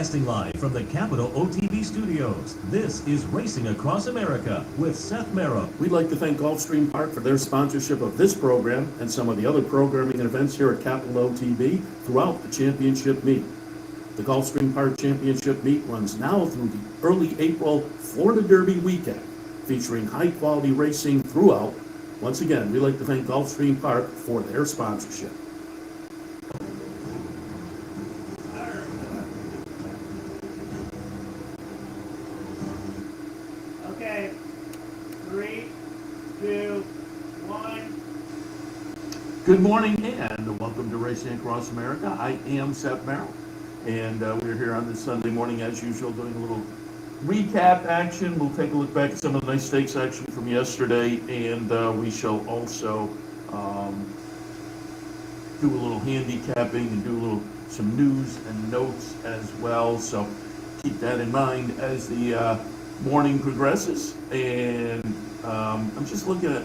Broadcasting live from the Capitol OTB studios, this is Racing Across America with Seth Merrow. We'd like to thank Gulfstream Park for their sponsorship of this program and some of the other programming and events here at Capitol OTB throughout the championship meet. The Gulfstream Park Championship meet runs now through the early April Florida Derby weekend, featuring high-quality racing throughout. Once again, we'd like to thank Gulfstream Park for their sponsorship. Okay, 3, 2, 1. Good morning and welcome to Racing Across America. I am Seth Merrow, and we're here on this Sunday morning as usual doing a little recap action. We'll take a look back at some of the nice stakes action from yesterday, and we shall also do a little handicapping and do some news and notes as well. So keep that in mind as the morning progresses. And I'm just looking at,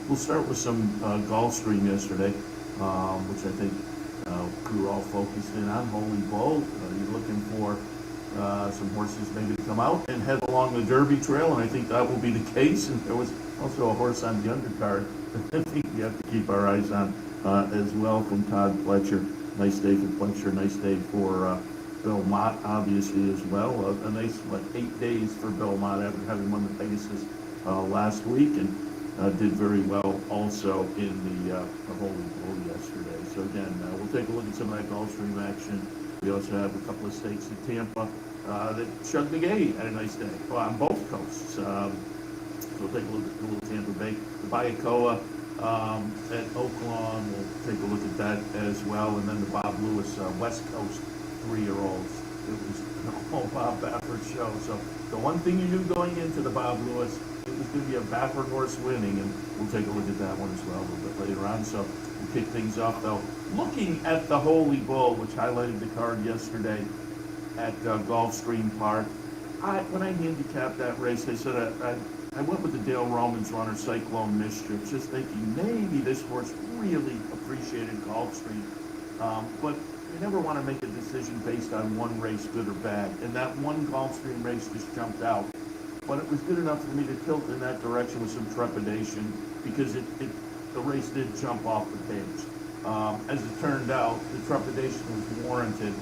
we'll start with some Gulfstream yesterday, which I think we were all focused in on. Holy Bull, you're looking for some horses maybe to come out and head along the Derby Trail, and I think that will be the case. And there was also a horse on the undercard that I think we have to keep our eyes on as well, from Todd Fletcher. Nice day for Fletcher, nice day for Bill Mott, obviously, as well. A nice, 8 days for Bill Mott after having won the Pegasus last week, and did very well also in the Holy Bull yesterday. So again, we'll take a look at some of that Gulfstream action. We also have a couple of stakes in Tampa that Shug McGay had a nice day on both coasts. So we'll take a look at the little Tampa Bay. The Bayakoa at Oaklawn, we'll take a look at that as well. And then the Bob Lewis West Coast 3-year-olds. It was a whole Bob Baffert show. So the one thing you knew going into the Bob Lewis, it was going to be a Baffert horse winning, and we'll take a look at that one as well a little bit later on. So we'll kick things off, though, looking at the Holy Bull, which highlighted the card yesterday at Gulfstream Park. When I handicapped that race, I said I went with the Dale Romans runner, Cyclone Mischief, just thinking maybe this horse really appreciated Gulfstream. But you never want to make a decision based on one race, good or bad. And that one Gulfstream race just jumped out. But it was good enough for me to tilt in that direction with some trepidation, because the race did jump off the page. As it turned out, the trepidation was warranted.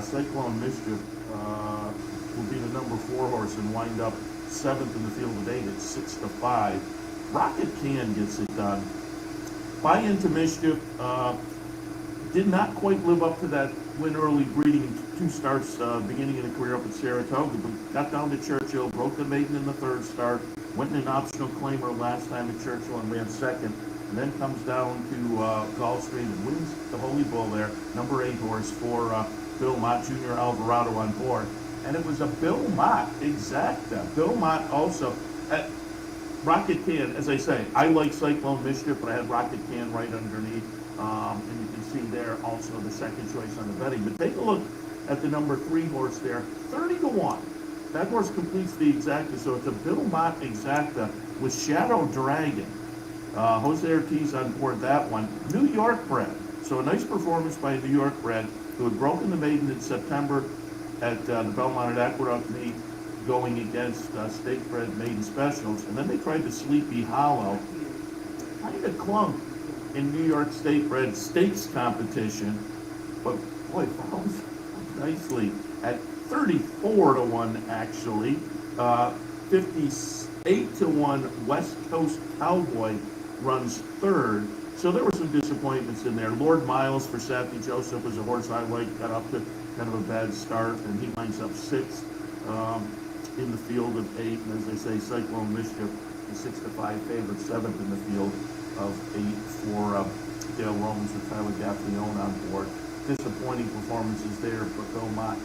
Cyclone Mischief will be the number 4 horse and wind up 7th in the field of 8 at 6-5. Rocket Can gets it done. Buy into Mischief. Did not quite live up to that win early breeding in 2 starts beginning of the career up at Saratoga, but got down to Churchill, broke the maiden in the 3rd start, went in an optional claimer last time at Churchill and ran 2nd, and then comes down to Gulfstream and wins the Holy Bull there, number 8 horse for Bill Mott, Junior Alvarado on board. And it was a Bill Mott exacta. Bill Mott also at Rocket Can, as I say, I like Cyclone Mischief, but I had Rocket Can right underneath. And you can see there also the second choice on the betting. But take a look at the number 3 horse there, 30-1. That horse completes the exacta, so it's a Bill Mott exacta with Shadow Dragon. Jose Ortiz on board that one. New York bred, so a nice performance by a New York bred who had broken the maiden in September at the Belmont at Aqueduct meet, going against stake bred maiden specials, and then they tried the Sleepy Hollow. Kind of clunked in New York State bred stakes competition, but boy, found nicely at 34-1 actually. 58-1 West Coast Cowboy runs 3rd. So there were some disappointments in there. Lord Miles for Safi Joseph was a horse I liked, got up to kind of a bad start, and he lines up 6th in the field of 8. And as I say, Cyclone Mischief, the 6-5 favorite, 7th in the field of 8 for Dale Romans with Tyler Gaffleone on board. Disappointing performances there, but Bill Mott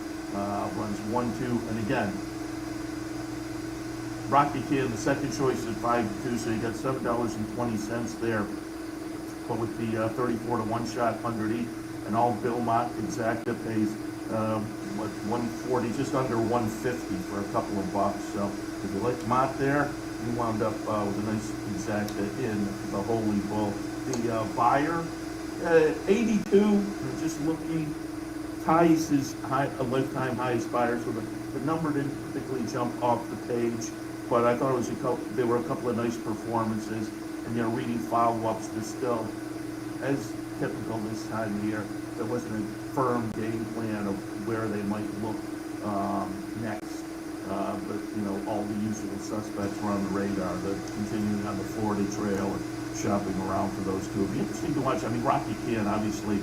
runs 1-2, and again, Rocky Kid, the second choice at 5-2, so you got $7.20 there. But with the 34-1 shot underneath, and all Bill Mott exacta pays 140, just under 150 for a couple of bucks. So if you like Mott there, you wound up with a nice exacta in the Holy Bull. The buyer, 82, just looking Tice is a lifetime highest buyer, so the number didn't particularly jump off the page, but I thought it was there were a couple of nice performances, and reading follow-ups, there's still, as typical this time of year, there wasn't a firm game plan of where they might look next. But all the usual suspects were on the radar. The continuing on the Florida Trail and shopping around for those two. It'd be interesting to watch. I mean, Rocky Can, obviously.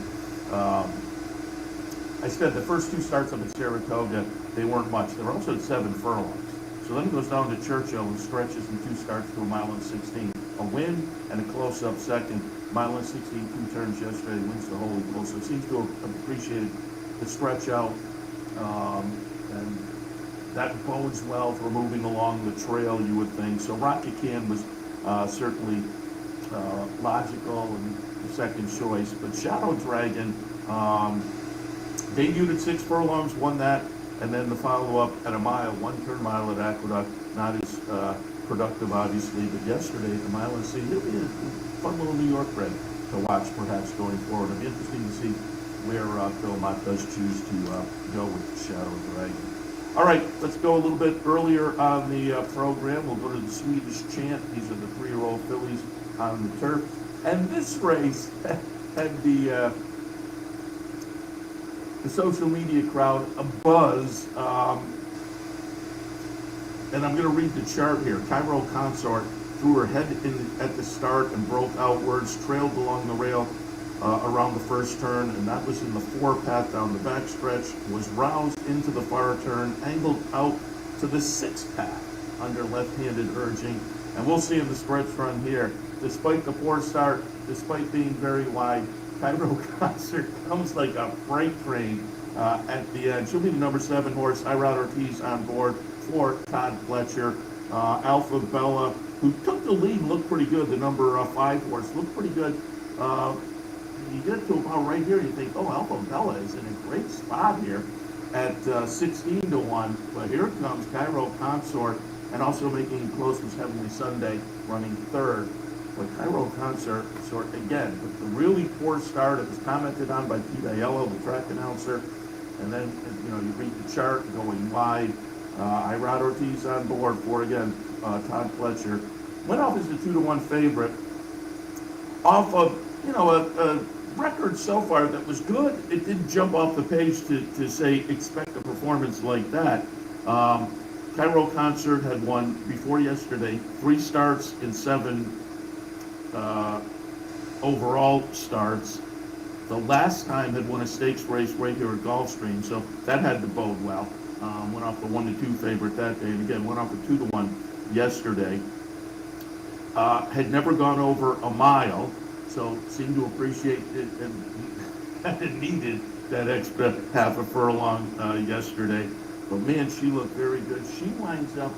I said the first two starts up at Saratoga, they weren't much. They were also at 7 furlongs. So then it goes down to Churchill and stretches in 2 starts to a mile and 16. A win and a close-up second. Mile and 16, 2 turns yesterday, wins the whole equal. So it seems to have appreciated the stretch out, and that bodes well for moving along the trail, you would think. So Rocky Can was certainly logical and the second choice. But Shadow Dragon debuted at 6 furlongs, won that, and then the follow-up at a mile, 1 turn mile at Aqueduct, not as productive, obviously, but yesterday at the mile and see, it'll be a fun little New York bred to watch, perhaps, going forward. It'll be interesting to see where Phil Mott does choose to go with Shadow Dragon. All right, let's go a little bit earlier on the program. We'll go to the Swedish Chant. These are the 3-year-old fillies on the turf. And this race had the social media crowd a buzz. And I'm going to read the chart here. Cairo Consort threw her head in at the start and broke outwards, trailed along the rail around the first turn, and that was in the 4 path down the backstretch, was roused into the far turn, angled out to the 6 path under left-handed urging. And we'll see in the stretch run here, despite the poor start, despite being very wide, Cairo Concert comes like a freight train at the end. She'll be the number 7 horse, Irad Ortiz on board for Todd Fletcher. Alpha Bella, who took the lead, looked pretty good. The number 5 horse looked pretty good. You get to about right here, you think, oh, Alpha Bella is in a great spot here at 16 to 1. But here it comes, Cairo Consort, and also making it close was Heavenly Sunday, running 3rd. But Cairo Consort, again, with the really poor start, it was commented on by Pete Aiello, the track announcer, and then, you read the chart going wide. Irad Ortiz on board for, again, Todd Fletcher. Went off as a 2-to-1 favorite. Off of, a record so far that was good. It didn't jump off the page to say expect a performance like that. Cairo Consort had won before yesterday 3 starts in 7 overall starts. The last time had won a stakes race right here at Gulfstream, so that had to bode well. Went off the 1-2 favorite that day, and again went off a 2-to-1 yesterday. Had never gone over a mile, so seemed to appreciate it and needed that extra half a furlong yesterday. But man, she looked very good. She winds up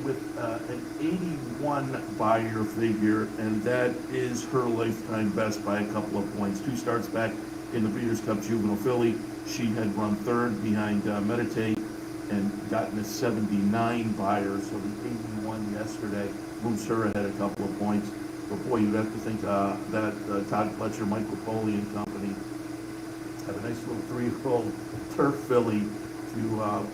with an 81 buyer figure, and that is her lifetime best by a couple of points. 2 starts back in the Breeders' Cup Juvenile Filly. She had run 3rd behind Meditate and gotten a 79 buyer, so the 81 yesterday moves her ahead a couple of points. But boy, you'd have to think that Todd Fletcher, Michael Foley and company have a nice little 3-year-old turf filly to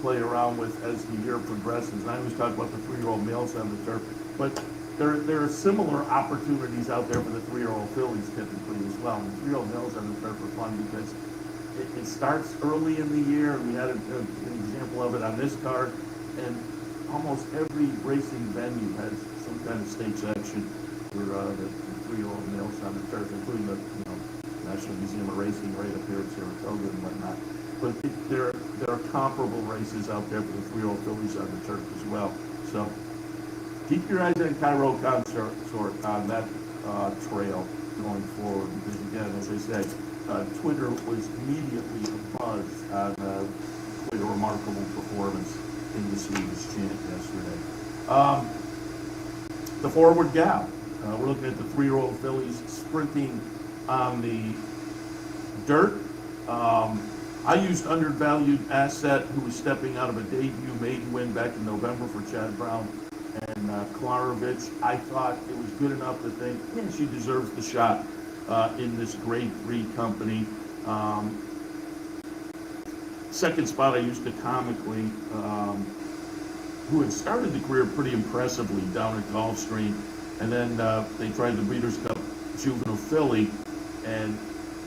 play around with as the year progresses. And I always talk about the 3-year-old males on the turf, but there are similar opportunities out there for the 3-year-old fillies typically as well. And the 3-year-old males on the turf are fun because it starts early in the year, and we had an example of it on this card, and almost every racing venue has some kind of stakes action for the 3-year-old males on the turf, including the National Museum of Racing right up here at Saratoga and whatnot. But there are comparable races out there for the 3-year-old fillies on the turf as well. So keep your eyes on Cairo Consort on that trail going forward, because again, as I said, Twitter was immediately abuzz on quite a remarkable performance in the Swedish Chant yesterday. The forward gap. We're looking at the 3-year-old fillies sprinting on the dirt. I used undervalued asset who was stepping out of a debut maiden win back in November for Chad Brown and Klarovich. I thought it was good enough to think, she deserves the shot in this grade 3 company. Second spot I used Atomically, who had started the career pretty impressively down at Gulfstream, and then they tried the Breeders' Cup Juvenile Filly and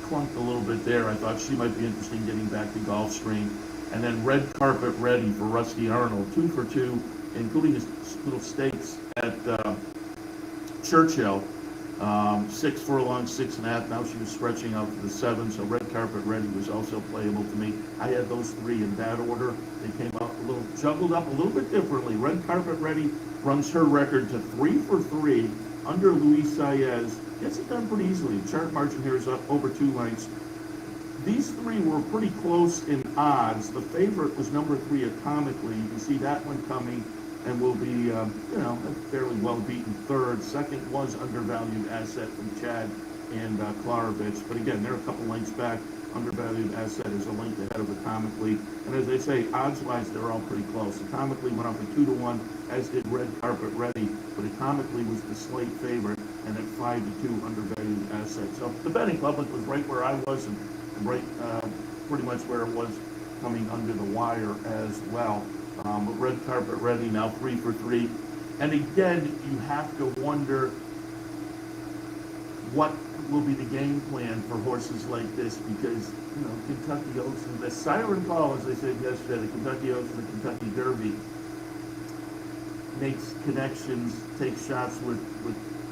clunked a little bit there. I thought she might be interesting getting back to Gulfstream. And then Red Carpet Ready for Rusty Arnold, 2 for 2, including his little stakes at Churchill. 6 furlongs, 6.5. Now she was stretching out to the 7, so Red Carpet Ready was also playable to me. I had those 3 in that order. They came out a little, juggled up a little bit differently. Red Carpet Ready runs her record to 3 for 3 under Luis Saez. Gets it done pretty easily. The chart margin here is up over 2 lengths. These 3 were pretty close in odds. The favorite was number 3, Atomically. You can see that one coming and will be, a fairly well-beaten third. Second was Undervalued Asset from Chad and Klarovich. But again, they're a couple lengths back. Undervalued Asset is a length ahead of Atomically. And as they say, odds-wise, they're all pretty close. Atomically went off at 2 to 1, as did Red Carpet Ready. But Atomically was the slate favorite, and at 5 to 2, Undervalued Asset. So the betting public was right where I was, and right pretty much where it was coming under the wire as well. But Red Carpet Ready now 3 for 3. And again, you have to wonder what will be the game plan for horses like this, because, Kentucky Oaks and the siren call, as they said yesterday, the Kentucky Oaks and the Kentucky Derby makes connections, takes shots with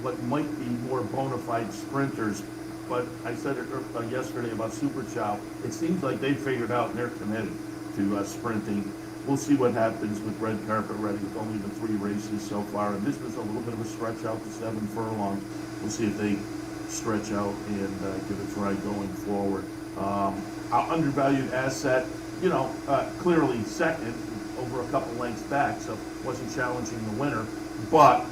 what might be more bona fide sprinters. But I said it yesterday about Super Chow. It seems like they've figured out and they're committed to sprinting. We'll see what happens with Red Carpet Ready with only the 3 races so far. And this was a little bit of a stretch out to 7 furlongs. We'll see if they stretch out and give it a try going forward. Our Undervalued Asset, clearly second, over a couple lengths back, so wasn't challenging the winner. But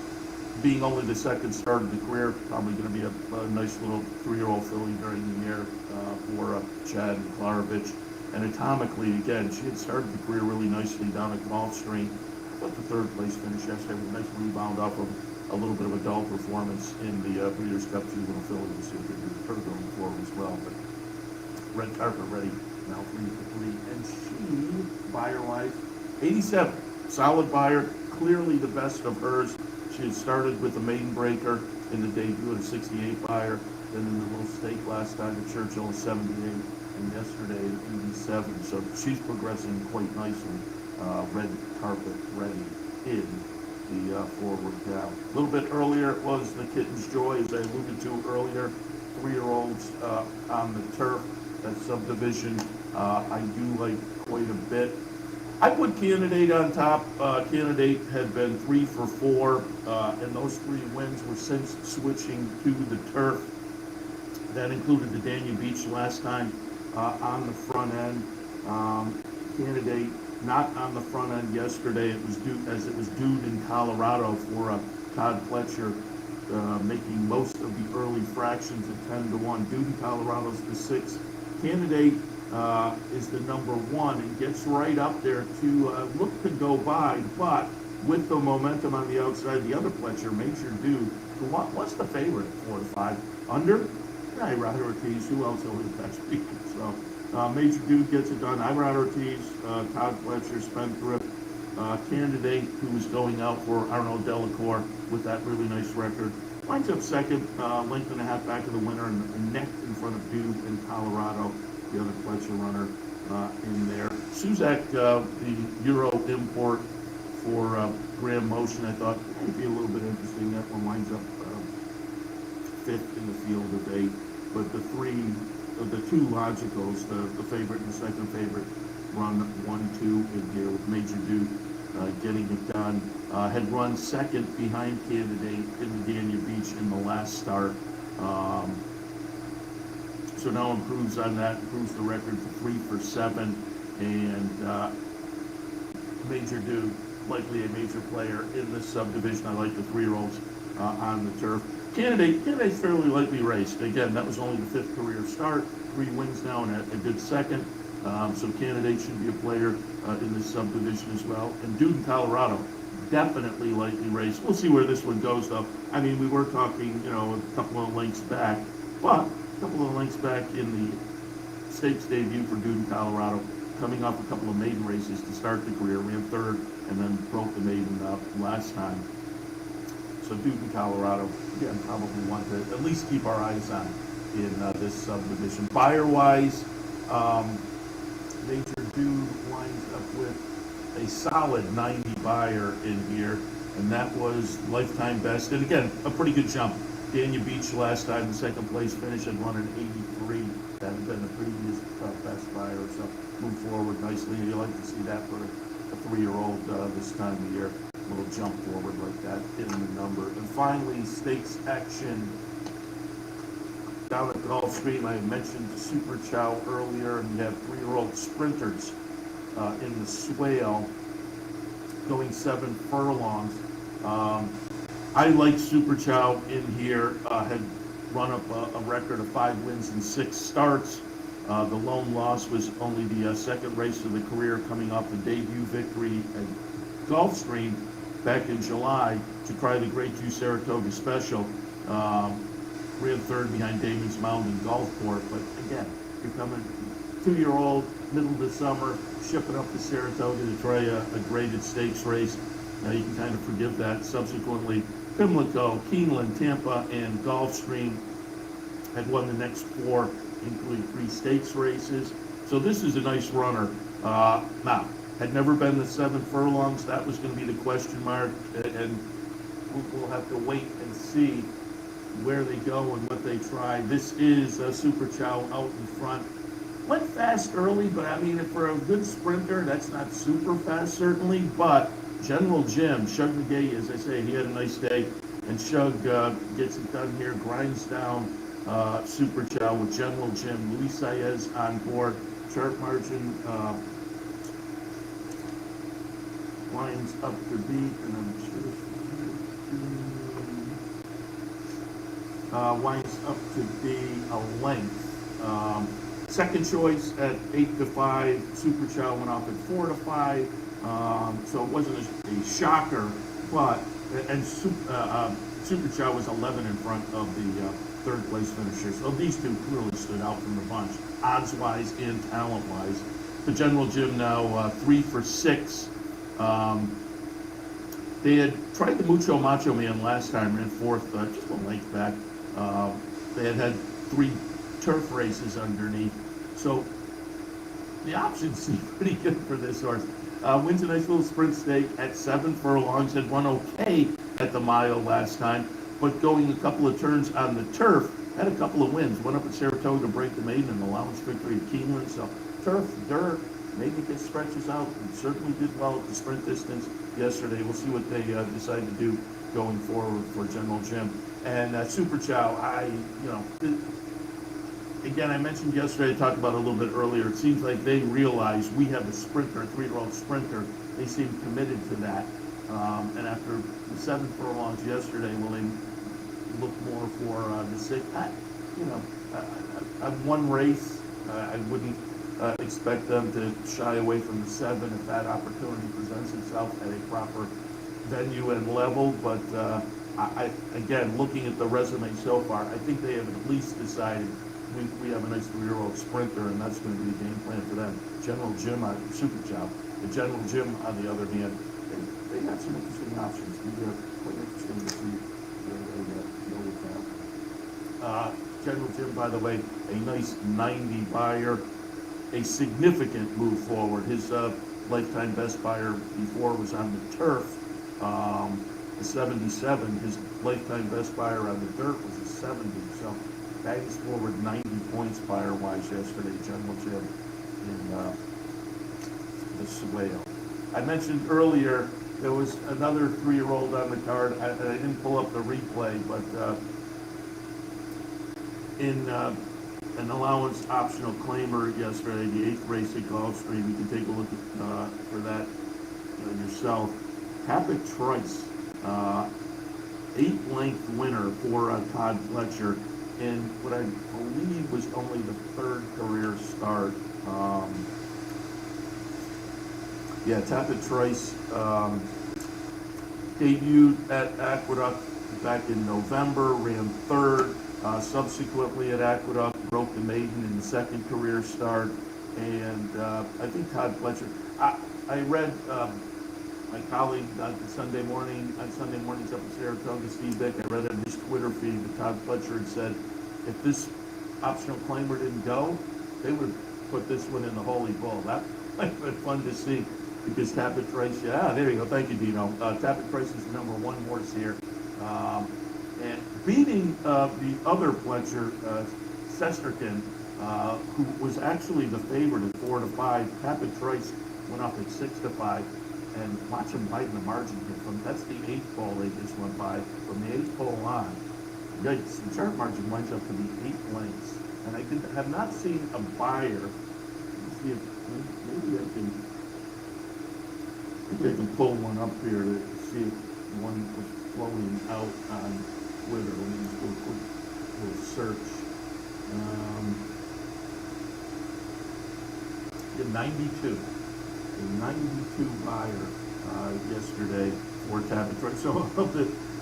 being only the second start of the career, probably going to be a nice little 3-year-old filly during the year for Chad and Klarovich. And Atomically, again, she had started the career really nicely down at Gulfstream. I thought the 3rd place finish yesterday with a nice rebound off of a little bit of a dull performance in the Breeders' Cup Juvenile Filly. We'll see if they do her going forward as well. But Red Carpet Ready, now 3 for 3. And she, buyer-wise, 87. Solid buyer, clearly the best of hers. She had started with a maiden breaker in the debut at a 68 buyer, then in the little stake last time at Churchill, a 78, and yesterday at 87. So she's progressing quite nicely. Red Carpet Ready in the forward down. A little bit earlier it was the Kitten's Joy, as I alluded to earlier. 3-year-olds on the turf, that subdivision. I do like quite a bit. I put Candidate on top. Candidate had been 3 for 4, and those 3 wins were since switching to the turf. That included the Danube Beach last time on the front end. Candidate not on the front end yesterday. It was due in Colorado for Todd Pletcher, making most of the early fractions at 10 to 1. Dude in Colorado's the 6th. Candidate is the number 1 and gets right up there to look to go by, but with the momentum on the outside, the other Pletcher, Major Dude, what's the favorite at 4 to 5? Under? I rather Ortiz. Who else will catch me? So Major Dude gets it done. I rather Ortiz, Todd Pletcher, Spendthrift, Candidate, who was going out for Arnaud Delacour with that really nice record. Winds up second, length and a half back of the winner, and neck in front of Dude in Colorado, the other Pletcher runner in there. Suzak, the Euro import for Graham Motion, I thought would be a little bit interesting. That one winds up 5th in the field of 8. But the 2 logicals, the favorite and the second favorite, run 1-2 in here with Major Duke getting it done. Had run second behind Candidate in the Danube Beach in the last start. So now improves on that, improves the record to 3 for 7. And Major Duke, likely a major player in this subdivision. I like the 3-year-olds on the turf. Candidate's fairly lightly raced. Again, that was only the 5th career start. 3 wins now and a good second. So Candidate should be a player in this subdivision as well. And Dude in Colorado, definitely lightly raced. We'll see where this one goes, though. I mean, we were talking, a couple of lengths back, but a couple of lengths back in the stakes debut for Dude in Colorado, coming off a couple of maiden races to start the career, ran third and then broke the maiden last time. So Dude in Colorado, again, probably one to at least keep our eyes on in this subdivision. Buyer-wise, Major Dude winds up with a solid 90 buyer in here, and that was lifetime best. And again, a pretty good jump. Dania Beach last time, the second place finish, had run an 83. That had been the previous best buyer, so move forward nicely. You like to see that for a 3-year-old this time of year. A little jump forward like that in the number. And finally, stakes action down at Gulfstream. I mentioned Super Chow earlier, and you have 3-year-old sprinters in the swale going 7 furlongs. I like Super Chow in here, had run up a record of 5 wins and 6 starts. The lone loss was only the second race of the career, coming off the debut victory at Gulfstream back in July to try the Grade 2 Saratoga Special. Ran third behind Damon's Mound in Gulfport, but again, you're coming 2-year-old, middle of the summer, shipping up to Saratoga to try a graded stakes race. Now you can kind of forgive that. Subsequently, Pimlico, Keeneland, Tampa, and Gulfstream had won the next 4, including 3 stakes races. So this is a nice runner. Now, had never been the 7 furlongs. That was going to be the question mark, and we'll have to wait and see where they go and what they try. This is Super Chow out in front. Went fast early, but I mean, for a good sprinter, that's not super fast certainly, but General Jim, Shug McGay, as I say, he had a nice day, and Shug gets it done here, grinds down Super Chow with General Jim. Luis Saez on board, sharp margin, lines up to beat, and I'm sure winds up to be a length. Second choice at 8-5. Super Chow went off at 4-5. So it wasn't a shocker, but Super Chow was 11 in front of the third place finisher. So these two clearly stood out from the bunch, odds-wise and talent-wise. The General Jim now 3 for 6. They had tried the Mucho Macho Man last time, ran 4th, just a length back. They had 3 turf races underneath, so the options seem pretty good for this horse. Wins a nice little sprint stake at 7 furlongs, had run okay at the mile last time, but going a couple of turns on the turf, had a couple of wins. Went up at Saratoga to break the maiden and allowance victory at Keeneland, so turf, dirt, maybe get stretches out, and certainly did well at the sprint distance yesterday. We'll see what they decide to do going forward for General Jim. And Super Chow, again, I mentioned yesterday, I talked about it a little bit earlier, it seems like they realize we have a sprinter, a 3-year-old sprinter. They seem committed to that. And after the 7 furlongs yesterday, will they look more for the 6? I've one race. I wouldn't expect them to shy away from the 7 if that opportunity presents itself at a proper venue and level. But again, looking at the resume so far, I think they have at least decided we have a nice 3-year-old sprinter, and that's going to be the game plan for them. General Jim on Super Chow. The General Jim, on the other hand, they got some interesting options. They're quite interesting to see where they go with that. General Jim, by the way, a nice 90 buyer, a significant move forward. His lifetime best buyer before was on the turf, a 77. His lifetime best buyer on the dirt was a 70. So bags forward 90 points buyer-wise yesterday, General Jim in the swale. I mentioned earlier there was another 3-year-old on the card. I didn't pull up the replay, but in an allowance optional claimer yesterday, the 8th race at Gulfstream, you can take a look at for that yourself. Habit Trice, 8-length winner for Todd Fletcher, in what I believe was only the 3rd career start. Tapit Trice debuted at Aqueduct back in November, ran 3rd. Subsequently at Aqueduct, broke the maiden in the second career start. And I think Todd Fletcher, I read my colleague on Sunday morning's up in Saratoga, Steve Dick, I read on his Twitter feed that Todd Fletcher had said if this optional claimer didn't go, they would put this one in the Holy Bull. That might have been fun to see because Tapit Trice, there you go, thank you, Dino. Tapit Trice is the number one horse here. And beating the other Fletcher, Sesterkin, who was actually the favorite at 4 to 5. Tapit Trice went up at 6 to 5. And watch him widen the margin here. That's the 8th pole they just went by. From the 8th pole on, yikes, the chart margin winds up to be 8 lengths. And I have not seen a buyer. Let's see if maybe I can pull one up here to see if one was flowing out on Twitter. Let me just do a quick little search. The 92. A 92 buyer yesterday for Tapit Trice. So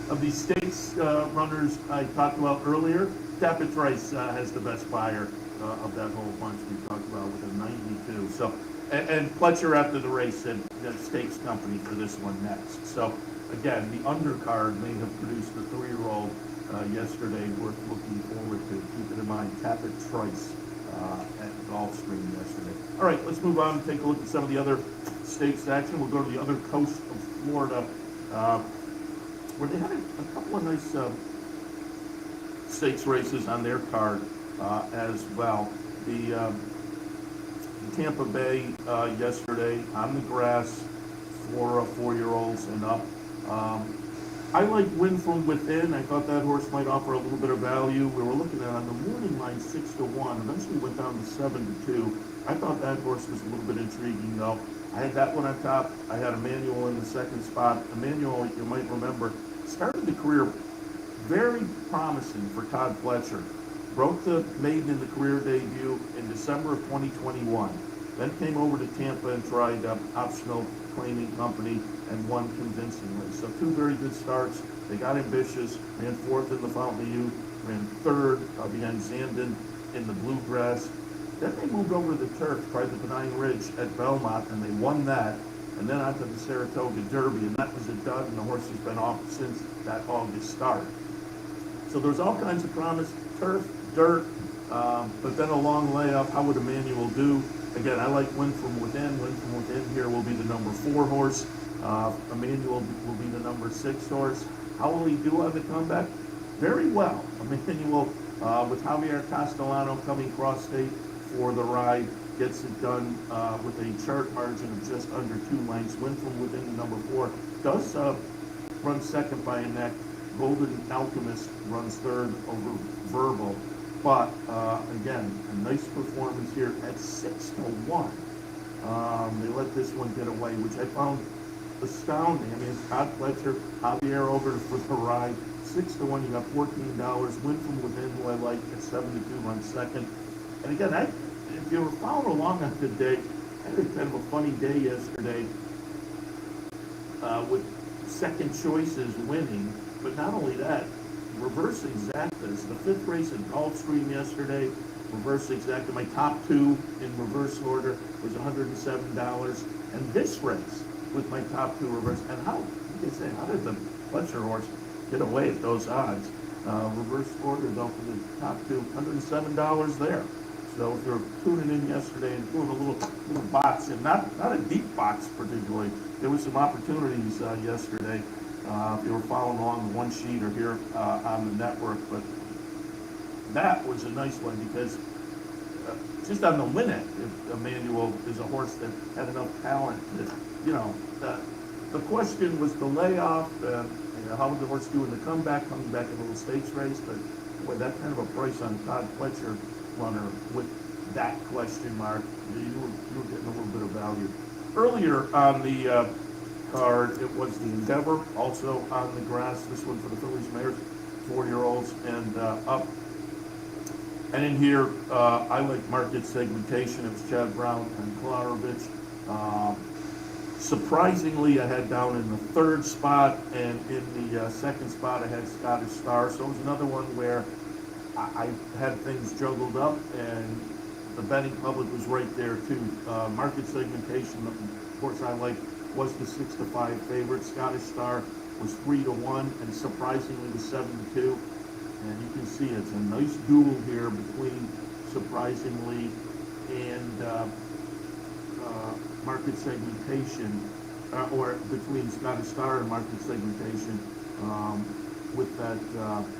of the stakes runners I talked about earlier, Tapit Trice has the best buyer of that whole bunch we talked about with a 92. So and Fletcher after the race said that stakes company for this one next. So again, the undercard may have produced the 3-year-old yesterday worth looking forward to. Keep it in mind, Tapit Trice at Gulfstream yesterday. All right, let's move on and take a look at some of the other stakes action. We'll go to the other coast of Florida, where they had a couple of nice stakes races on their card as well. The Tampa Bay yesterday on the grass for 4-year-olds and up. I like Win From Within. I thought that horse might offer a little bit of value. We were looking at on the morning line 6 to 1. Eventually went down to 7 to 2. I thought that horse was a little bit intriguing though. I had that one on top. I had Emmanuel in the second spot. Emmanuel, you might remember, started the career very promising for Todd Fletcher. Broke the maiden in the career debut in December of 2021. Then came over to Tampa and tried optional claiming company and won convincingly. So 2 very good starts. They got ambitious, ran 4th in the Fountain of Youth, ran 3rd behind Zandon in the Bluegrass. Then they moved over to the turf, tried the Benign Ridge at Belmont, and they won that. And then onto the Saratoga Derby, and that was a dud, and the horse has been off since that August start. So there's all kinds of promise, turf, dirt, but then a long layoff. How would Emmanuel do? Again, I like Win From Within. Win From Within here will be the number 4 horse. Emmanuel will be the number 6 horse. How will he do on the comeback? Very well. Emmanuel, with Javier Castellano coming cross-state for the ride, gets it done with a chart margin of just under 2 lengths. Win From Within, the number 4, does run second by a neck. Golden Alchemist runs 3rd over Verbal. But, again, a nice performance here at 6 to 1. They let this one get away, which I found astounding. I mean, it's Todd Fletcher, Javier over for the ride. 6 to 1, you got $14. Win From Within, who I like, at 7 to 2, runs second. And again, if you were following along on the day, I had kind of a funny day yesterday with second choices winning. But not only that, reverse exactas. The 5th race in Gulfstream yesterday, reverse exacta. My top 2 in reverse order was $107. And this race with my top 2 reverse. And how did the Fletcher horse get away at those odds? Reverse order though for the top 2, $107 there. So if you're tuning in yesterday and doing a little box, and not a deep box particularly, there was some opportunities yesterday. If you were following along the one sheet or here on the network, but that was a nice one because just on the win end, Emmanuel is a horse that had enough talent that, the question was the layoff, how would the horse do in the comeback, coming back in a little stakes race, but boy, that kind of a price on Todd Fletcher runner with that question mark, you were getting a little bit of value. Earlier on the card, it was the Endeavor, also on the grass. This one for the Phillies Mares, 4-year-olds and up. And in here, I like market segmentation. It was Chad Brown and Klarovich. Surprisingly, I had down in the 3rd spot, and in the 2nd spot, I had Scottish Star. So it was another one where I had things juggled up, and the betting public was right there too. Market segmentation, of course, I like was the 6-5 favorite. Scottish Star was 3-1, and surprisingly was 7-2. And you can see it's a nice duel here between surprisingly and market segmentation, or between Scottish Star and market segmentation, with that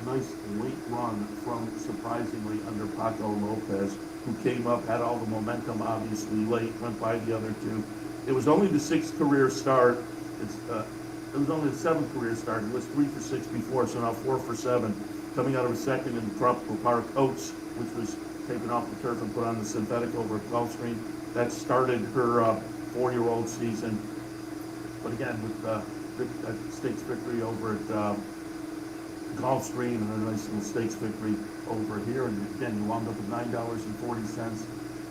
nice late run from surprisingly under Paco Lopez, who came up, had all the momentum obviously late, went by the other two. It was only the sixth career start. It was only the seventh career start. It was 3 for 6 before, so now 4 for 7. Coming out of a second in the Tropical Park Oats, which was taken off the turf and put on the synthetic over at Gulfstream. That started her 4-year-old season. But again, with a stakes victory over at Gulfstream and a nice little stakes victory over here. And again, you wound up with $9.40.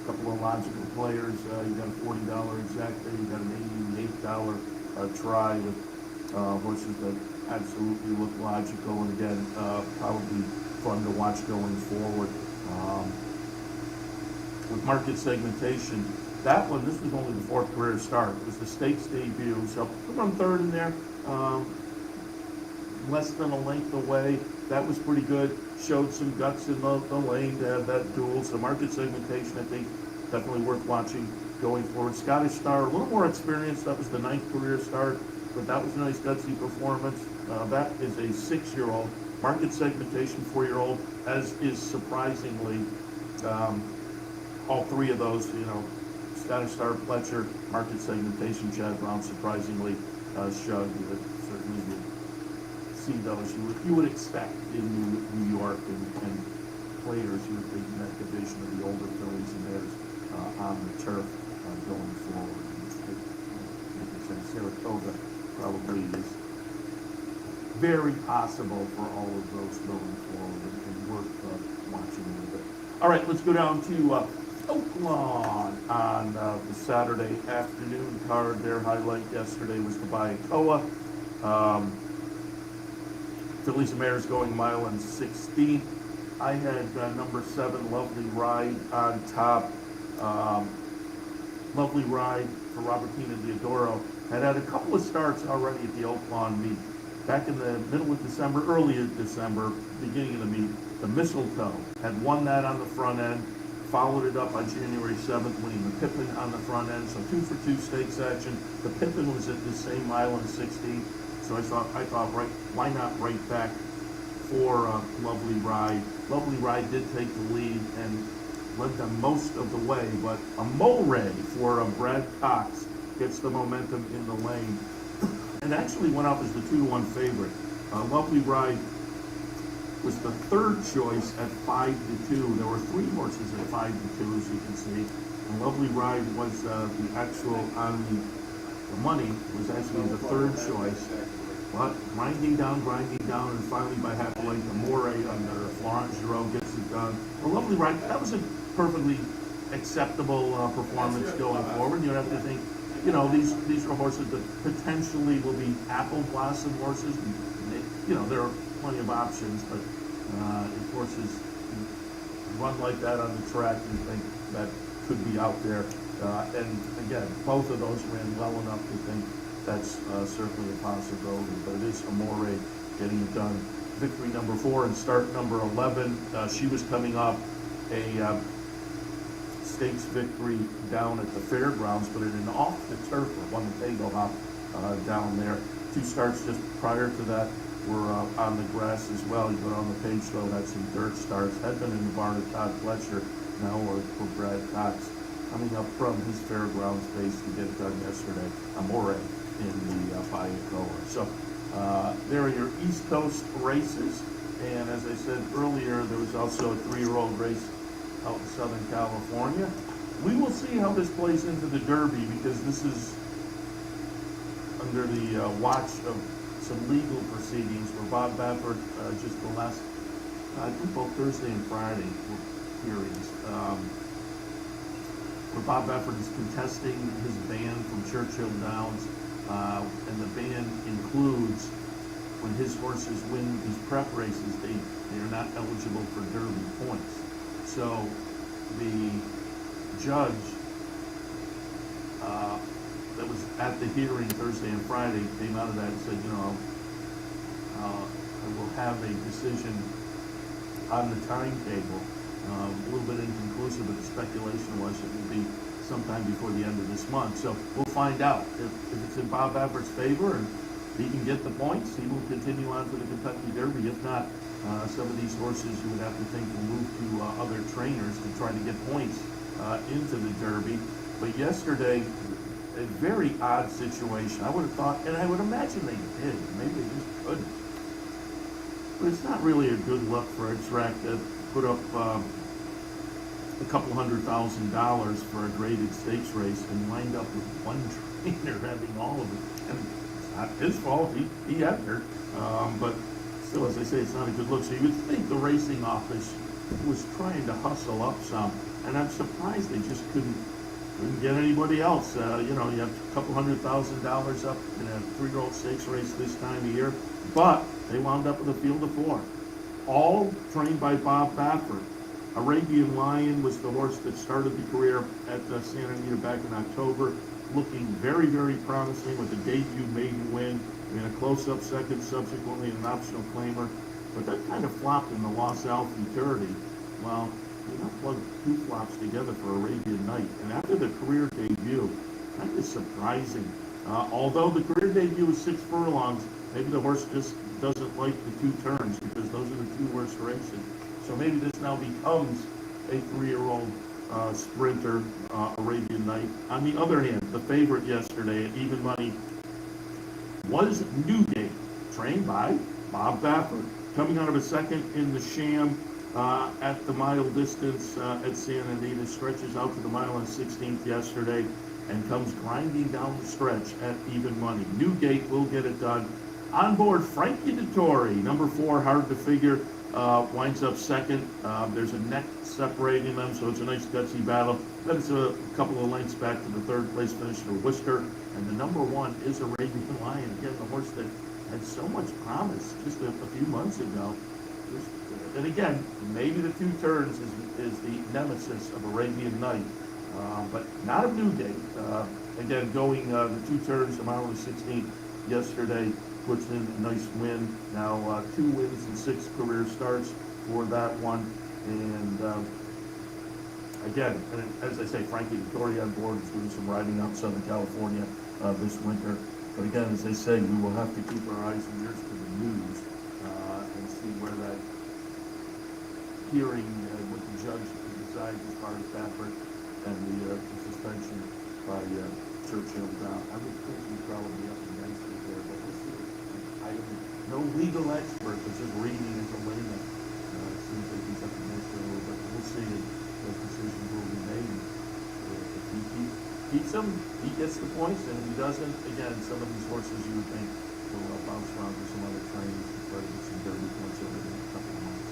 A couple of logical players. You got a $40 exactly. You got an $88 try with horses that absolutely look logical, and again, probably fun to watch going forward. With market segmentation, that one, this was only the 4th career start. It was the stakes debut, so put on 3rd in there, less than a length away. That was pretty good. Showed some guts in the lane to have that duel. So market segmentation, I think, definitely worth watching going forward. Scottish Star, a little more experienced. That was the 9th career start, but that was a nice gutsy performance. That is a 6-year-old. Market segmentation, 4-year-old, as is surprisingly all 3 of those, Scottish Star, Fletcher, market segmentation, Chad Brown, surprisingly, Shug. You would certainly see those you would expect in New York, and players who would be in that division of the older fillies and theirs on the turf going forward. Like I said, Saratoga probably is very possible for all of those going forward, and worth watching a little bit. All right, let's go down to Oaklawn on the Saturday afternoon card. Their highlight yesterday was the Bayakoa. Fillies and Mares going 1.16 miles. I had number 7, Lovely Ride, on top. Lovely Ride for Robertina Diodoro had a couple of starts already at the Oaklawn meet. Back in the middle of December, early in December, beginning of the meet, the Mistletoe had won that on the front end, followed it up on January 7th, winning the Pippin on the front end, so 2 for 2 stakes action. The Pippin was at the same 1.16 miles, so I thought, right, why not right back for Lovely Ride. Lovely Ride did take the lead and led them most of the way, but a Mulray for Brad Cox gets the momentum in the lane, and actually went up as the 2-1 favorite. Lovely Ride was the 3rd choice at 5-2. There were 3 horses at 5-2, as you can see. And Lovely Ride was the actual on the money, was actually the 3rd choice. But grinding down, and finally by half a length, Amore under Florent Giraud gets it done. A Lovely Ride, that was a perfectly acceptable performance going forward. You have to think, these are horses that potentially will be apple blossom horses. There are plenty of options, but if horses run like that on the track, you think that could be out there. And again, both of those ran well enough to think that's certainly a possibility, but it is Amore getting it done. Victory number 4 and start number 11. She was coming off a stakes victory down at the fairgrounds, but in an off the turf, won the Pago Hop down there. 2 starts just prior to that were on the grass as well. You put on the page, though, had some dirt starts. Had been in the barn of Todd Fletcher, now for Brad Cox. Coming up from his fairgrounds base to get it done yesterday. Amore in the Bayakoa. So there are your East Coast races, and as I said earlier, there was also a 3-year-old race out in Southern California. We will see how this plays into the Derby, because this is under the watch of some legal proceedings where Bob Baffert, just the last, I think both Thursday and Friday were hearings, where Bob Baffert is contesting his ban from Churchill Downs. And the ban includes when his horses win these prep races, they are not eligible for Derby points. So the judge that was at the hearing Thursday and Friday came out of that and said, I will have a decision on the timetable. A little bit inconclusive, but the speculation was it will be sometime before the end of this month. So we'll find out. If it's in Bob Baffert's favor and he can get the points, he will continue on to the Kentucky Derby. If not, some of these horses you would have to think will move to other trainers to try to get points into the Derby. But yesterday, a very odd situation. I would have thought, and I would imagine they did. Maybe they just couldn't. But it's not really a good look for a track that put up a couple $100,000 for a graded stakes race and wind up with one trainer having all of it. And it's not his fault. He entered. But still, as I say, it's not a good look. So you would think the racing office was trying to hustle up some. And I'm surprised they just couldn't get anybody else. You have a couple $100,000 up in a 3-year-old stakes race this time of year. But they wound up with a field of 4. All trained by Bob Baffert. Arabian Lion was the horse that started the career at Santa Anita back in October, looking very, very promising with a debut maiden win and a close-up second, subsequently an optional claimer. But that kind of flopped in the Los Alfie 30. Well, you know, plug 2 flops together for Arabian Night. And after the career debut, kind of surprising. Although the career debut was 6 furlongs, maybe the horse just doesn't like the 2 turns because those are the 2 worst races. So maybe this now becomes a 3-year-old sprinter, Arabian Night. On the other hand, the favorite yesterday at even money was Newgate, trained by Bob Baffert, coming out of a second in the Sham at the mile distance at Santa Anita, stretches out to the mile and 16th yesterday, and comes grinding down the stretch at even money. Newgate will get it done. On board, Frankie Dettori, number 4, hard to figure, winds up second. There's a neck separating them, so it's a nice gutsy battle. Then it's a couple of lengths back to the 3rd place finisher, Worcester. And the number 1 is Arabian Lion. Again, the horse that had so much promise just a few months ago. And again, maybe the 2 turns is the nemesis of Arabian Night, but not of Newgate. Again, going the 2 turns, the mile and 16th yesterday, puts in a nice win. Now 2 wins and 6 career starts for that one. And again, as I say, Frankie Dettori on board is doing some riding out in Southern California this winter. But again, as I say, we will have to keep our eyes and ears to the news and see where that hearing, what the judge decides as far as Baffert and the suspension by Churchill. I would think he'd probably be up against it there, but we'll see. I'm no legal expert, but just reading as a layman, it seems like he's up against it a little bit. We'll see if those decisions will be made. If he keeps them, he gets the points, and if he doesn't, again, some of these horses you would think will bounce around for some other trainers to try to get some Derby points over the next couple of months,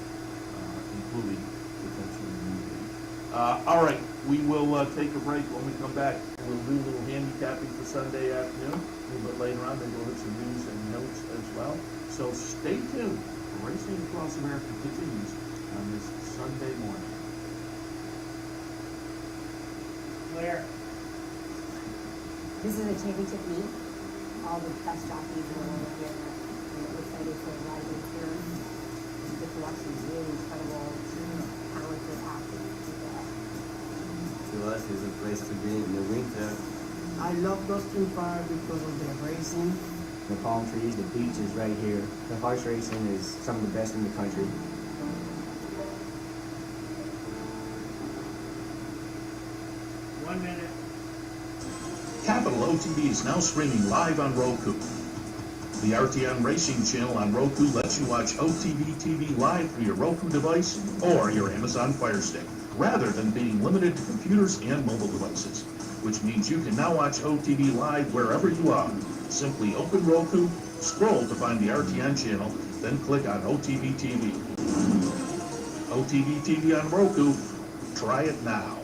including potentially Newgate. All right, we will take a break. When we come back, we'll do a little handicapping for Sunday afternoon. A little bit later on, then we'll hit some news and notes as well. So stay tuned. Racing Across America continues on this Sunday morning. Clear. This is a championship meet. All the best jockeys are over here, and we're excited for a lot of experience. We get to watch these really incredible, talented athletes. To us, it's a place to be in the winter. I love Gulfstream Park because of the racing. The palm trees, the beach is right here. The horse racing is some of the best in the country. One minute. Capital OTB is now streaming live on Roku. The RTN Racing channel on Roku lets you watch OTB TV live through your Roku device or your Amazon Fire Stick, rather than being limited to computers and mobile devices, which means you can now watch OTB live wherever you are. Simply open Roku, scroll to find the RTN channel, then click on OTB TV. OTB TV on Roku. Try it now.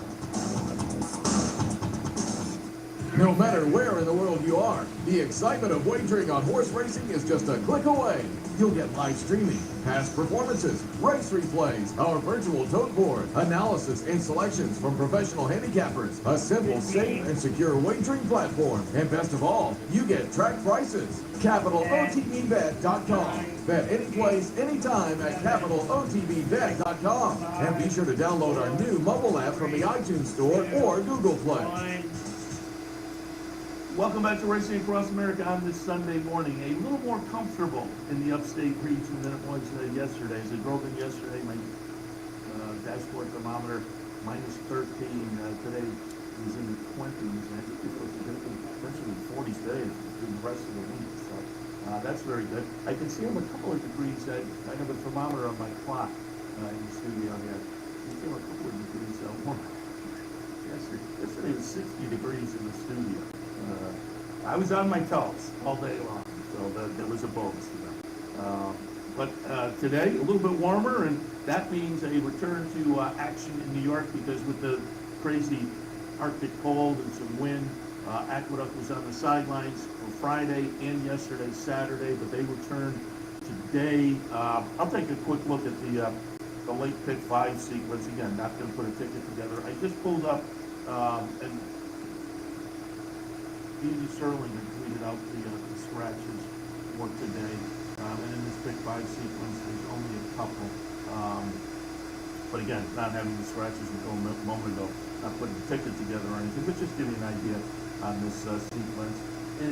No matter where in the world you are, the excitement of wagering on horse racing is just a click away. You'll get live streaming, past performances, race replays, our virtual tote board, analysis and selections from professional handicappers, a simple, safe, and secure wagering platform, and best of all, you get track prices. CapitalOTBBet.com. Bet any place, anytime at CapitalOTBBet.com. And be sure to download our new mobile app from the iTunes Store or Google Play. One. Welcome back to Racing Across America on this Sunday morning. A little more comfortable in the upstate region than it was yesterday. As I drove in yesterday, my dashboard thermometer minus 13. Today it was in the 20s. And I think it was going to be potentially 40s today through the rest of the week. So that's very good. I can see I'm a couple of degrees. I have a thermometer on my clock in the studio here. You see I'm a couple of degrees warmer. Yesterday was 60 degrees in the studio. I was on my toes all day long, so that was a bonus to them. But today, a little bit warmer, and that means a return to action in New York, because with the crazy Arctic cold and some wind, Aqueduct was on the sidelines for Friday and yesterday, Saturday, but they returned today. I'll take a quick look at the late pick 5 sequence. Again, not going to put a ticket together. I just pulled up and Evie Sterling had tweeted out the scratches for today, and in this pick 5 sequence, there's only a couple. But again, not having the scratches until a moment ago, not putting the ticket together or anything, but just giving you an idea on this sequence.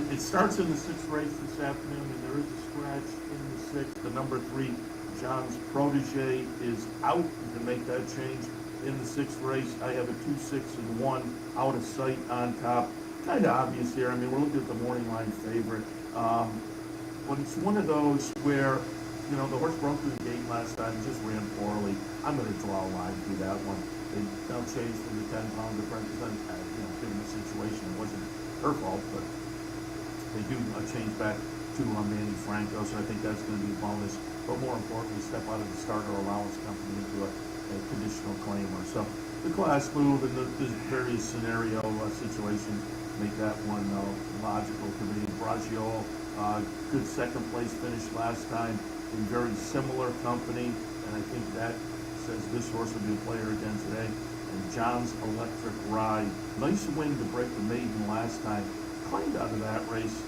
It starts in the 6th race this afternoon, and there is a scratch in the 6th. The number 3, John's Protege, is out. You can make that change in the 6th race. I have a 2, 6, and 1 out of sight on top. Kind of obvious here. I mean, we're looking at the morning line favorite. But it's one of those where, you know, the horse broke through the gate last time, just ran poorly. I'm going to draw a line through that one. They don't change from the 10-pound apprentice. Given the situation, it wasn't her fault, but they do change back to Manny Franco, so I think that's going to be a bonus. But more importantly, step out of the starter allowance company into a conditional claimer. So the class move and the various scenario situations make that one logical to me. Braggio, good second place finish last time in very similar company, and I think that says this horse will be a player again today. And John's Electric Ride, nice win to break the maiden last time. Claimed out of that race,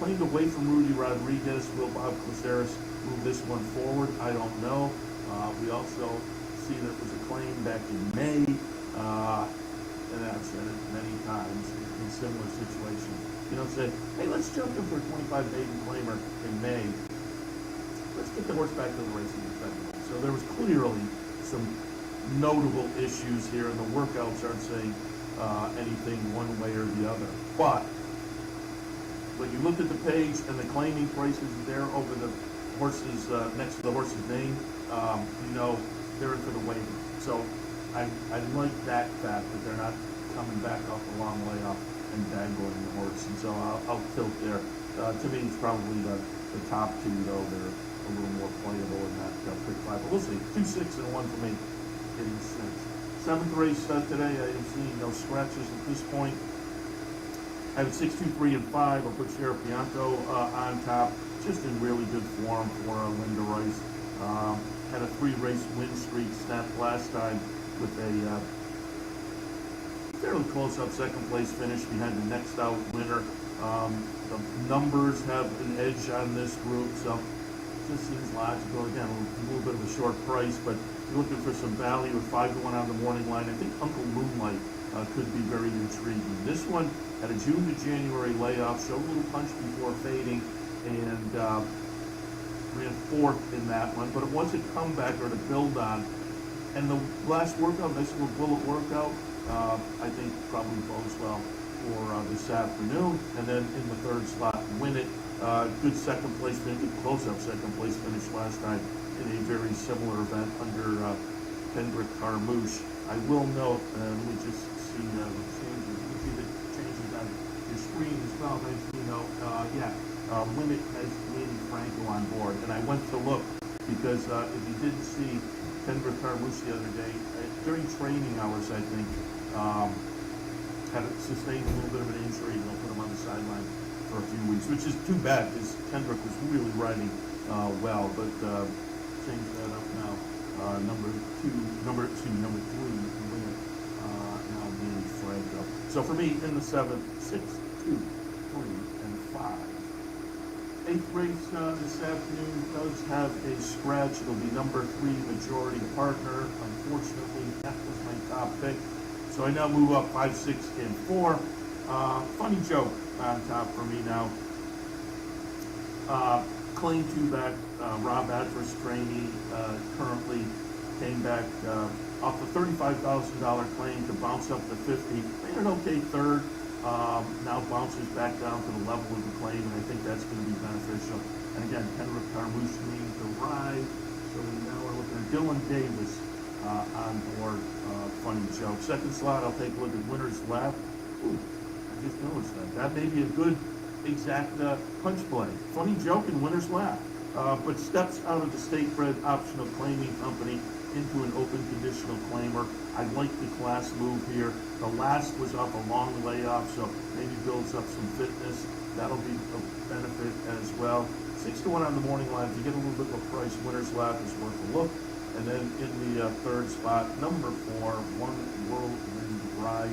claimed away from Rudy Rodriguez. Will Bob Caceres move this one forward? I don't know. We also see that it was a claim back in May, and I've said it many times in similar situations. You know, say, hey, let's jump in for a 25 maiden claimer in May. Let's get the horse back to the racing in February. So there was clearly some notable issues here, and the workouts aren't saying anything one way or the other. But when you look at the page and the claiming prices there over the horses next to the horse's name, you know they're in for the waiver. So I like that fact that they're not coming back off a long layoff and dangling the horse. And so I'll tilt there. To me, it's probably the top 2, though. They're a little more playable in that pick 5. But we'll see. 2, 6, and 1 for me. Hitting 6. 7th race today. I am seeing no scratches at this point. I have 6, 2, 3, and 5. I'll put Sheriff Bianco on top. Just in really good form for Linda Rice. Had a 3-race win streak snapped last time with a fairly close-up second place finish behind the next out winner. The numbers have an edge on this group, so it just seems logical. Again, a little bit of a short price, but you're looking for some value at 5-1 on the morning line. I think Uncle Moonlight could be very intriguing. This one had a June to January layoff, showed a little punch before fading, and ran 4th in that one, but it was a comeback or to build on. And the last workout, nice little bullet workout, I think probably bodes well for this afternoon. And then in the 3rd slot, win it. Good second place finish, good close-up second place finish last time in a very similar event under Kendrick Carmouche. I will note, let me just see the changes. You can see the changes on your screen as well. Nice to know. Limit has Manny Franco on board. And I went to look because if you didn't see Kendrick Carmouche the other day, during training hours, I think, sustained a little bit of an injury, and they'll put him on the sideline for a few weeks, which is too bad because Kendrick was really riding well, but change that up now. Number three, now being Franco. So for me, in the 7th, 6, 2, 3, and 5. 8th race this afternoon does have a scratch. It'll be number 3, Majority Partner. Unfortunately, that was my top pick. So I now move up 5, 6, and 4. Funny joke on top for me now. Claim 2-back, Rob Adverse trainee, currently came back off a $35,000 claim to bounce up to 50. Made an okay third. Now bounces back down to the level of the claim, and I think that's going to be beneficial. And again, Henrik Carmouche needs to ride, so we now are looking at Dylan Davis on board. Funny joke. Second slot, I'll take a look at Winner's Lap. Ooh, I just noticed that. That may be a good exact punch play. Funny joke in Winner's Lap. But steps out of the state-bred optional claiming company into an open conditional claimer. I like the class move here. The last was off a long layoff, so maybe builds up some fitness. That'll be a benefit as well. 6-1 on the morning line. To get a little bit of a price, Winner's Lap is worth a look. And then in the third spot, number 4, One Whirlwind Ride.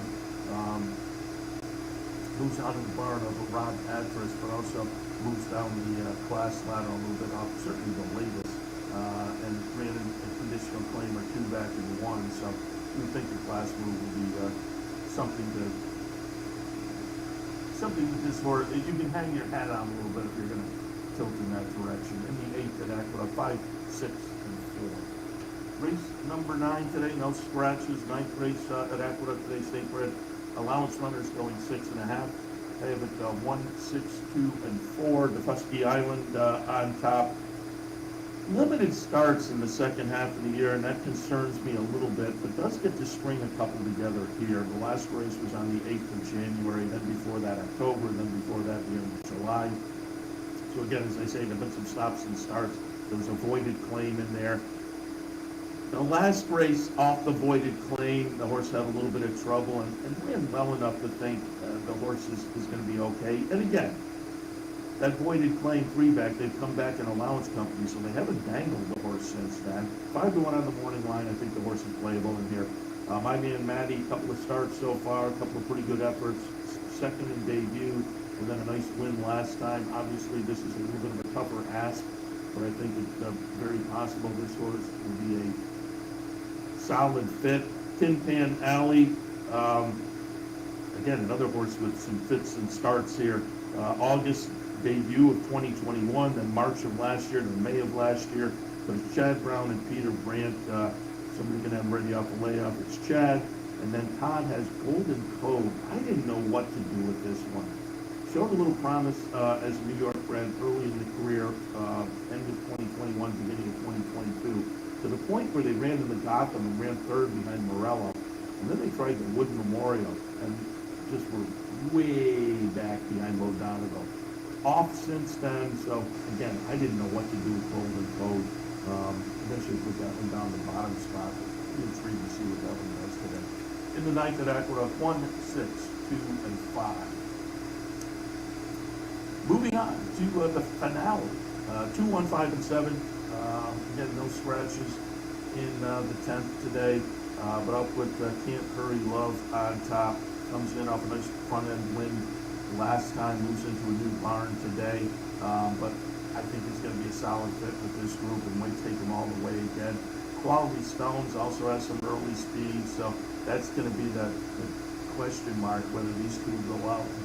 Moves out of the barn of a Rob Adverse, but also moves down the class ladder a little bit off, certainly the latest, and ran a conditional claim or 2 back in 1. So you would think the class move would be something that this horse, you can hang your hat on a little bit if you're going to tilt in that direction. In the 8th at Aquila, 5, 6, and 4. Race number 9 today, no scratches. 9th race at Aquila today, state bred. Allowance runners going 6.5. I have it 1, 6, 2, and 4. The Husky Island on top. Limited starts in the second half of the year, and that concerns me a little bit, but does get to string a couple together here. The last race was on the 8th of January, then before that October, then before that the end of July. So again, as I say, there have been some stops and starts. There was a voided claim in there. The last race off the voided claim, the horse had a little bit of trouble and ran well enough to think the horse is going to be okay. And again, that voided claim 3-back, they've come back in allowance company, so they haven't dangled the horse since then. 5-1 on the morning line, I think the horse is playable in here. My man Matty, a couple of starts so far, a couple of pretty good efforts. Second in debut, and then a nice win last time. Obviously, this is a little bit of a tougher ask, but I think it's very possible this horse will be a solid fit. Tin Pan Alley, again, another horse with some fits and starts here. August debut of 2021, then March of last year, then May of last year. But it's Chad Brown and Peter Brandt. Somebody can have him ready off the layoff. It's Chad. And then Todd has Golden Code. I didn't know what to do with this one. Showed a little promise as a New York bred early in the career, end of 2021, beginning of 2022. To the point where they ran into Gotham and ran third behind Morello. And then they tried the Wood Memorial and just were way back behind Lodonigo. Off since then, so again, I didn't know what to do with Golden Code. Eventually put that one down the bottom spot. I'm intrigued to see what that one does today. In the 9th at Aquila, 1, 6, 2, and 5. Moving on to the finale. 2, 1, 5, and 7. Again, no scratches in the 10th today, but I'll put Can't Hurry Love on top. Comes in off a nice front end win last time, moves into a new barn today, but I think it's going to be a solid fit with this group and might take them all the way again. Quality Stones also has some early speed, so that's going to be the question mark whether these two go out and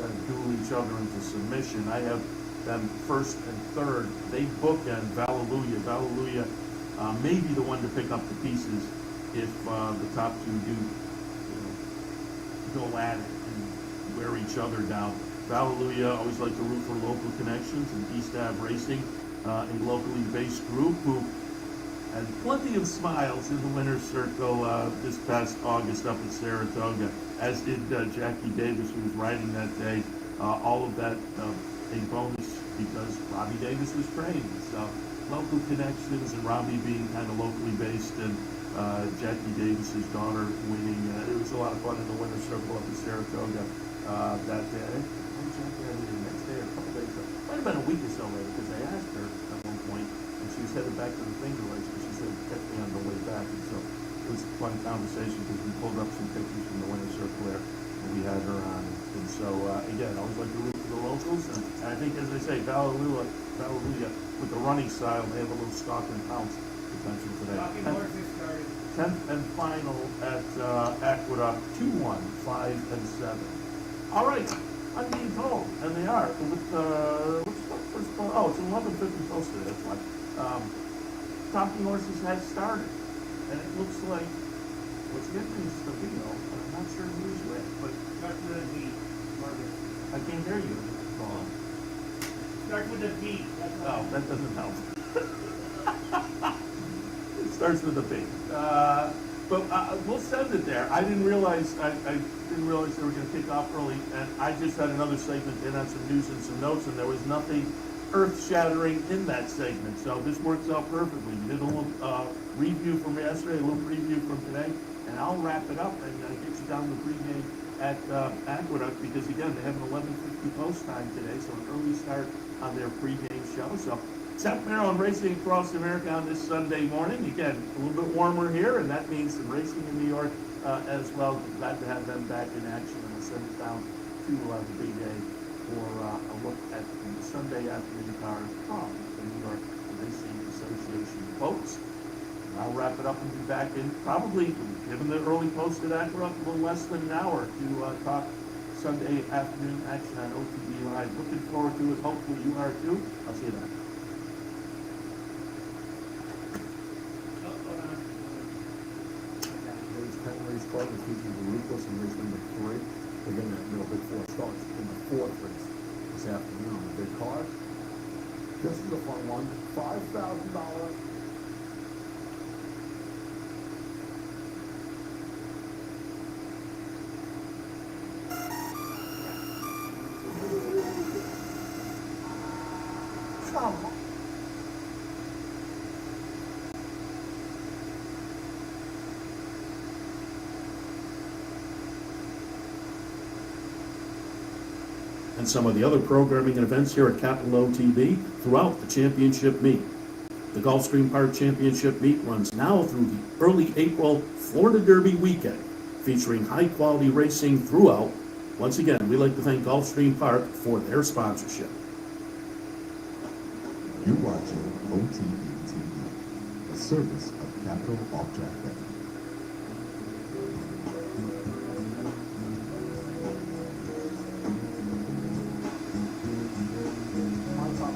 kind of duel each other into submission. I have them first and third. They bookend Vallelujah. Vallelujah may be the one to pick up the pieces if the top two do go at it and wear each other down. Vallelujah always like to root for local connections and East Ave Racing, a locally based group who had plenty of smiles in the winner's circle this past August up at Saratoga, as did Jackie Davis, who was riding that day. All of that a bonus because Robbie Davis was trained. So local connections and Robbie being kind of locally based and Jackie Davis's daughter winning. It was a lot of fun in the winner's circle up in Saratoga that day. And Jackie had it the next day or a couple days ago. Might have been a week or so later because I asked her at one point, and she was headed back to the finger race, but she said it kept me on the way back. And so it was a fun conversation because we pulled up some pictures from the winner's circle there, and we had her on. And so, again, I always like to root for the locals. And I think, as I say, Vallelujah, with the running style, they have a little stock and pounce potential today. Talking horses started. 10th and final at Aqueduct, 2-1, 5 and 7. All right, I'm being told, and they are, with, what's the first call? Oh, it's 11:50 posted, that's why. Talking horses has started, and it looks like, what's the difference to Vino, but I'm not sure who's with, but Starts with a V. Margaret. I can't hear you. Starts with a V. That's Oh, all. that doesn't help. It starts with a B. But we'll send it there. I didn't realize they were going to kick off early, and I just had another segment in on some news and some notes, and there was nothing earth-shattering in that segment. So this works out perfectly. We did a little review from yesterday, a little preview from today, and I'll wrap it up and get you down the pregame at Aqueduct, because again, they have an 11:50 post time today, so an early start on their pregame show. So Seth Merrow and Racing Across America on this Sunday morning. Again, a little bit warmer here, and that means some racing in New York as well. Glad to have them back in action, and we'll send it down to the big day for a look at the Sunday afternoon cars from the New York Racing Association folks. I'll wrap it up and be back in probably, given the early post at Aqueduct, a little less than an hour to talk Sunday afternoon action on OTB Live. Looking forward to it. Hopefully you are too. I'll see you then. Today's Penn Race Club is featuring the Lucas in race number 3. They're going to have no big 4 starts in the 4th race this afternoon on the big card. This is a fun one. $5,000. Come on. And some of the other programming and events here at Capital OTB throughout the championship meet. The Gulfstream Park Championship meet runs now through the early April Florida Derby weekend, featuring high-quality racing throughout. Once again, we'd like to thank Gulfstream Park for their sponsorship. You're watching OTB TV, a service of Capital Off-Track Betting.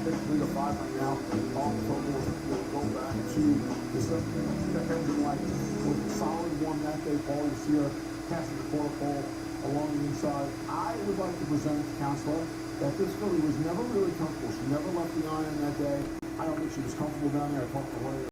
Three to five right now. All the totals will go back to the Everton Light with a solid one that day. Paul, you see her passing the quarter pole along the inside. I would like to present to Counselor that this filly was never really comfortable. She never left the iron that day. I don't think she was comfortable down there. I talked to her